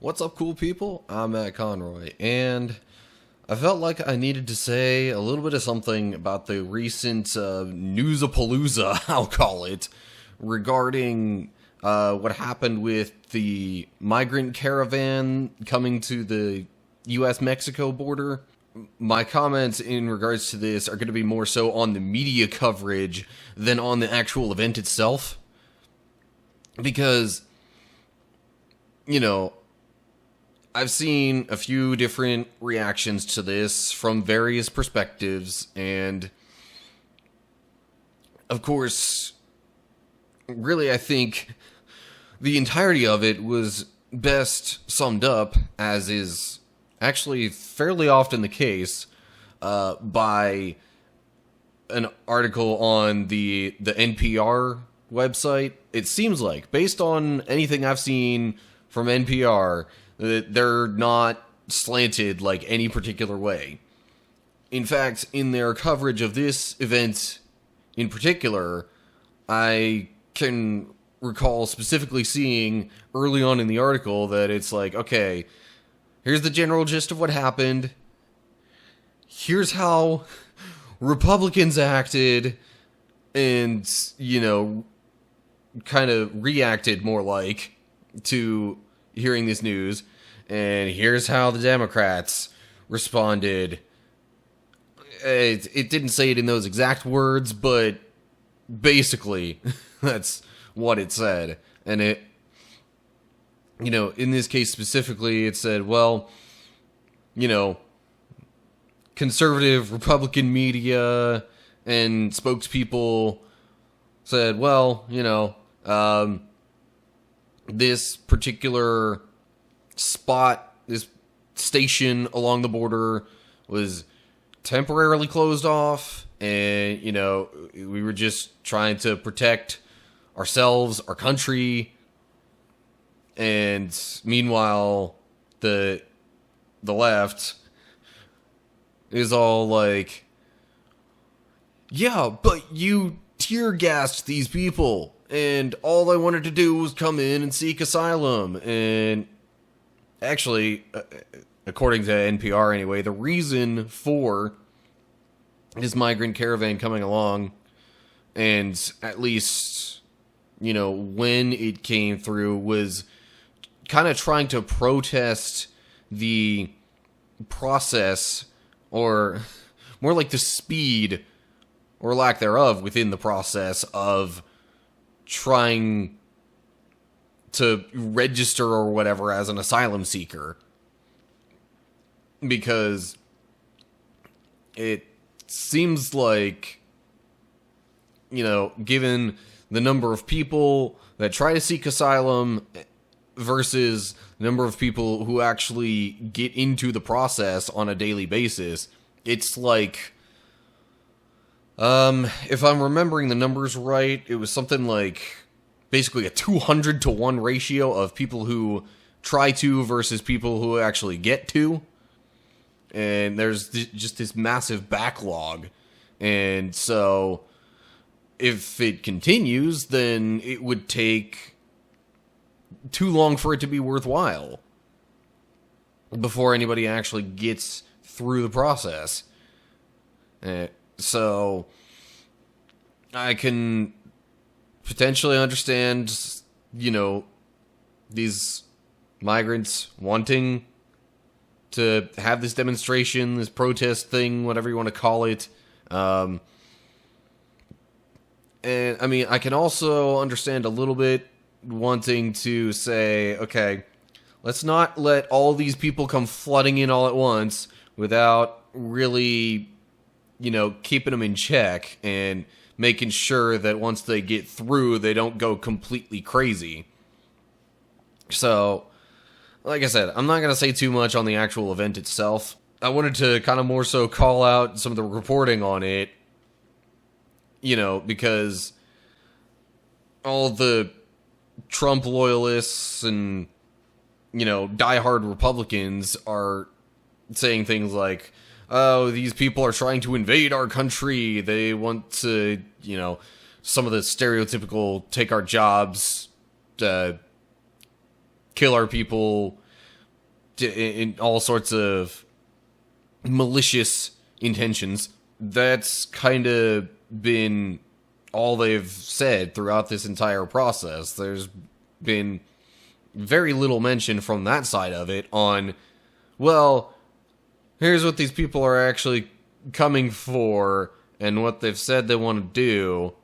What's up, cool people? I'm Matt Conroy, and I felt like I needed to say a little bit of something about the recent newsapalooza, I'll call it, regarding what happened with the Migrant Caravan coming to the U.S.-Mexico border. My comments in regards to this are going to be more so on the media coverage than on the actual event itself. Because, I've seen a few different reactions to this from various perspectives, and of course, really I think the entirety of it was best summed up, as is actually fairly often the case, by an article on the NPR website. It seems like, based on anything I've seen from NPR, that they're not slanted like any particular way. In fact, in their coverage of this event in particular, I can recall specifically seeing early on in the article that it's like, okay, here's the general gist of what happened. Here's how Republicans acted and, kind of reacted more like to hearing this news, and here's how the Democrats responded. It didn't say it in those exact words, but basically that's what it said. And it, in this case specifically, it said, well, conservative Republican media and spokespeople said, well, this particular spot, this station along the border was temporarily closed off, and, we were just trying to protect ourselves, our country, and meanwhile, the left is all like, yeah, but you tear gassed these people, and all they wanted to do was come in and seek asylum. And actually, according to NPR anyway, the reason for this migrant caravan coming along, and at least, when it came through, was kind of trying to protest the process, or more like the speed or lack thereof within the process of trying to register or whatever as an asylum seeker. Because it seems like, given the number of people that try to seek asylum versus the number of people who actually get into the process on a daily basis, it's like, if I'm remembering the numbers right, it was something like basically a 200 to 1 ratio of people who try to versus people who actually get to. And there's just this massive backlog. And so if it continues, then it would take too long for it to be worthwhile before anybody actually gets through the process. So I can potentially understand, these migrants wanting to have this demonstration, this protest thing, whatever you want to call it. And I mean, I can also understand a little bit wanting to say, okay, let's not let all these people come flooding in all at once without really, keeping them in check and making sure that once they get through, they don't go completely crazy. So, like I said, I'm not going to say too much on the actual event itself. I wanted to kind of more so call out some of the reporting on it, because all the Trump loyalists and, diehard Republicans are saying things like, oh, these people are trying to invade our country. They want to, some of the stereotypical take our jobs, kill our people, in all sorts of malicious intentions. That's kind of been all they've said throughout this entire process. There's been very little mention from that side of it on, well, here's what these people are actually coming for and what they've said they want to do.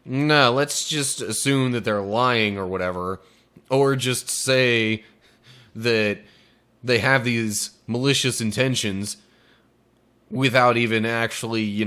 No, let's just assume that they're lying or whatever, or just say that they have these malicious intentions without even actually,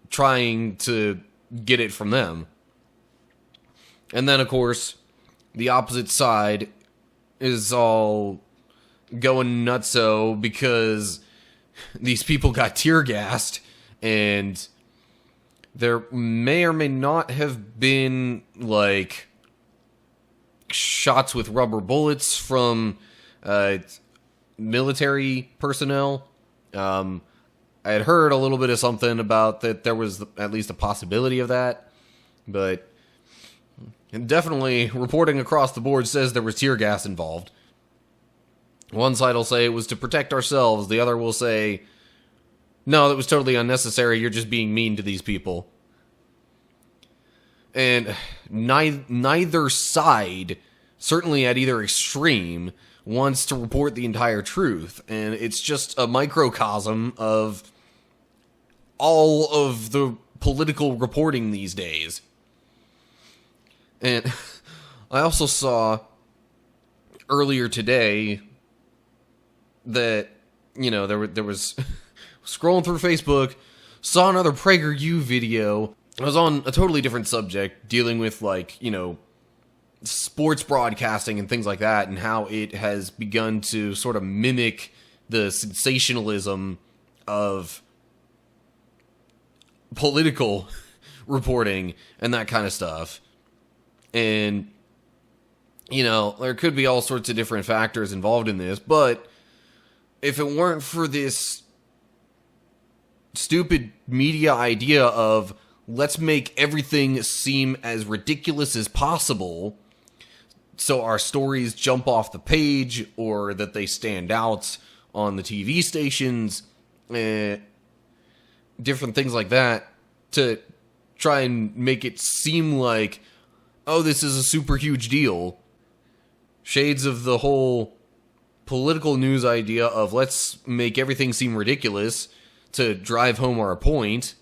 trying to get it from them. And then, of course, the opposite side is all going nutso because these people got tear gassed, and there may or may not have been, shots with rubber bullets from military personnel. I had heard a little bit of something about that there was at least a possibility of that, but definitely reporting across the board says there was tear gas involved. One side will say it was to protect ourselves, the other will say, no, that was totally unnecessary, you're just being mean to these people. And neither side, certainly at either extreme, wants to report the entire truth. And it's just a microcosm of all of the political reporting these days. And I also saw earlier today that, there was scrolling through Facebook, saw another PragerU video. I was on a totally different subject, dealing with, sports broadcasting and things like that, and how it has begun to sort of mimic the sensationalism of political reporting and that kind of stuff. And, there could be all sorts of different factors involved in this, but if it weren't for this stupid media idea of let's make everything seem as ridiculous as possible so our stories jump off the page or that they stand out on the TV stations, different things like that, to try and make it seem like, oh, this is a super huge deal. Shades of the whole political news idea of let's make everything seem ridiculous to drive home our point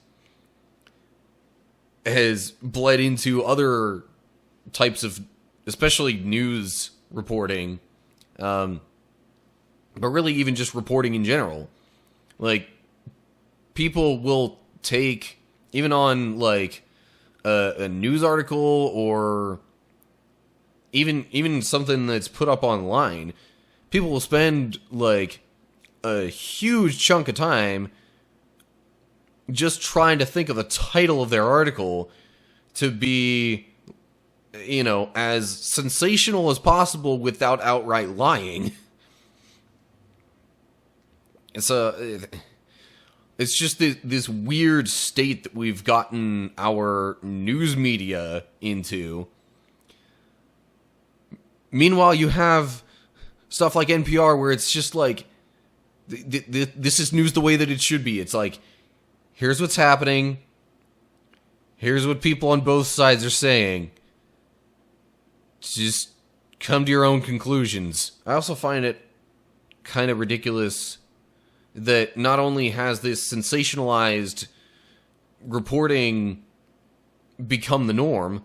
has bled into other types of, especially news reporting, but really even just reporting in general. People will take, even on a news article or even something that's put up online, people will spend a huge chunk of time just trying to think of the title of their article to be, as sensational as possible without outright lying. It's just this weird state that we've gotten our news media into. Meanwhile, you have stuff like NPR where it's just this is news the way that it should be. It's here's what's happening. Here's what people on both sides are saying. Just come to your own conclusions. I also find it kind of ridiculous that not only has this sensationalized reporting become the norm,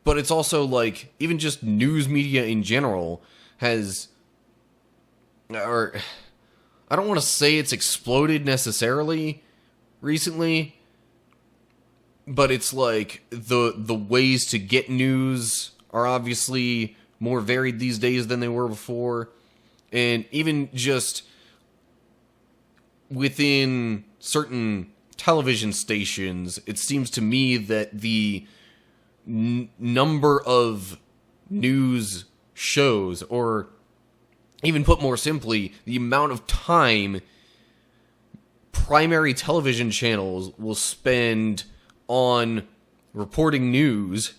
but it's also even just news media in general has, or I don't want to say it's exploded necessarily recently, but it's the ways to get news are obviously more varied these days than they were before. And even just within certain television stations, it seems to me that the number of news shows, or even put more simply, the amount of time primary television channels will spend on reporting news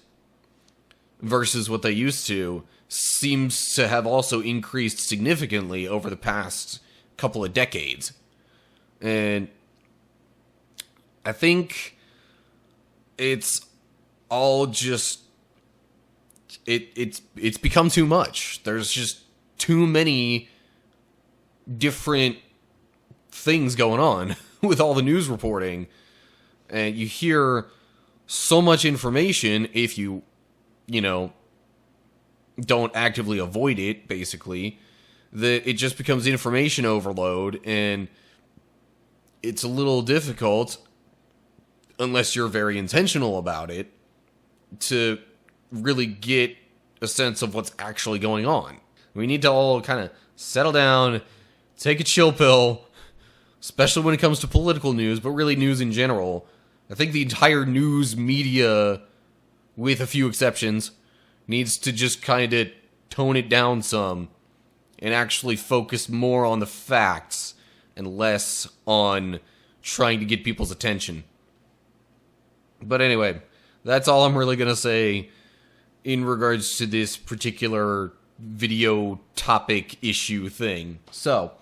versus what they used to seems to have also increased significantly over the past couple of decades. And I think it's all just it's become too much. There's just too many different things going on with all the news reporting, and you hear so much information if you don't actively avoid it, basically, that it just becomes information overload, and it's a little difficult, unless you're very intentional about it, to really get a sense of what's actually going on. We need to all kind of settle down, take a chill pill, especially when it comes to political news, but really news in general. I think the entire news media, with a few exceptions, needs to just kind of tone it down some and actually focus more on the facts and less on trying to get people's attention. But anyway, that's all I'm really going to say in regards to this particular video topic issue thing. So,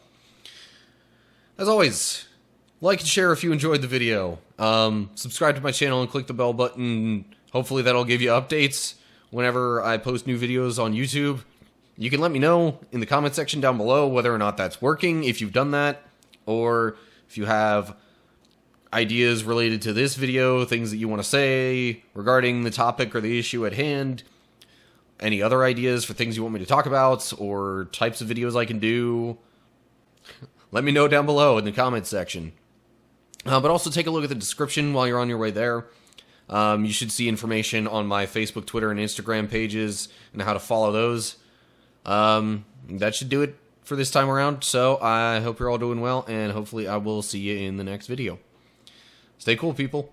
as always, like and share if you enjoyed the video. Subscribe to my channel and click the bell button. Hopefully that'll give you updates whenever I post new videos on YouTube. You can let me know in the comment section down below whether or not that's working, if you've done that, or if you have ideas related to this video, things that you want to say regarding the topic or the issue at hand, any other ideas for things you want me to talk about, or types of videos I can do. Let me know down below in the comments section. But also take a look at the description while you're on your way there. You should see information on my Facebook, Twitter, and Instagram pages and how to follow those. That should do it for this time around. So I hope you're all doing well, and hopefully I will see you in the next video. Stay cool, people.